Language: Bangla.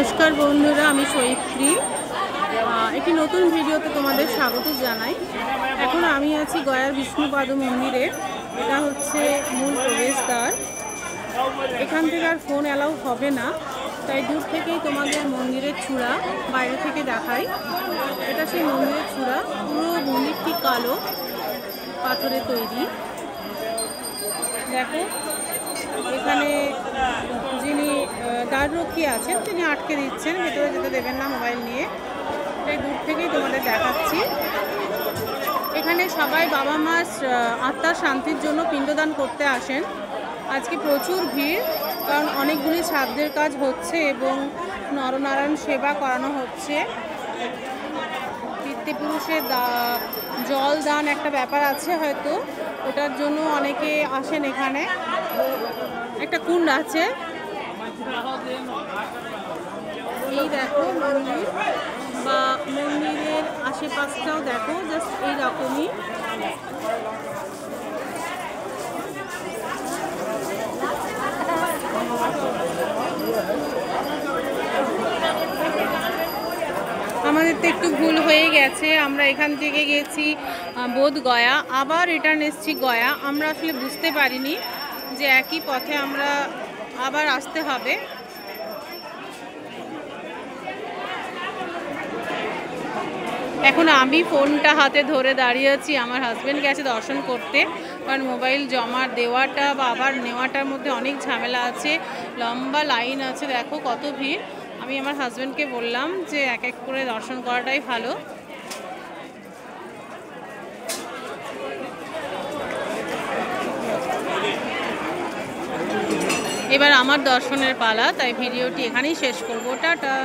নমস্কার বন্ধুরা, আমি সৈত্রী। একটি নতুন ভিডিওতে তোমাদের স্বাগত জানাই। এখন আমি আছি গয়ার বিষ্ণুপাদ মন্দিরে। এটা হচ্ছে মূল প্রবেশদ্বার। এখান থেকে আর ফোন অ্যালাউ হবে না, তাই দূর থেকেই তোমাদের মন্দিরের চূড়া বাইরে থেকে দেখাই। এটা সেই মন্দিরের চূড়া। পুরো মন্দিরটি কালো পাথরে তৈরি। দেখো, এখানে যিনি দ্বাররক্ষী আছেন তিনি আটকে দিচ্ছেন, ভেতরে যেতে দেবেন না মোবাইল নিয়ে। তাই দূর থেকেই তোমাদের দেখাচ্ছি। এখানে সবাই বাবা মার আত্মার শান্তির জন্য পিণ্ডদান করতে আসেন। আজকে প্রচুর ভিড়, কারণ অনেকগুলি শ্রাদ্ধের কাজ হচ্ছে এবং নরনারায়ণ সেবা করানো হচ্ছে। পিতৃপুরুষের জল দান একটা ব্যাপার আছে হয়তো, ওটার জন্য অনেকে আসেন। এখানে একটা কুণ্ড আছে। এই দেখো মন্দির, বা মন্দিরের আশেপাশটাও দেখো, জাস্ট এইরকমই। আমাদের তো একটু ভুল হয়ে গেছে, আমরা এখান থেকে গেছি বোধ গয়া, আবার রিটার্ন এসেছি গয়া। আমরা আসলে বুঝতে পারিনি যে একই পথে আমরা আবার আসতে হবে। এখন আমি ফোনটা হাতে ধরে দাঁড়িয়ে আছি, আমার হাজব্যান্ড গেছে দর্শন করতে, কারণ মোবাইল জমা দেওয়াটা বা আবার নেওয়াটার মধ্যে অনেক ঝামেলা আছে, লম্বা লাইন আছে। দেখো কত ভিড়। আমি আমার হাজব্যান্ডকে বললাম যে এক এক করে দর্শন করাটাই ভালো। এবার আমার দর্শনের পালা, তাই ভিডিওটি এখানেই শেষ করব। টাটা।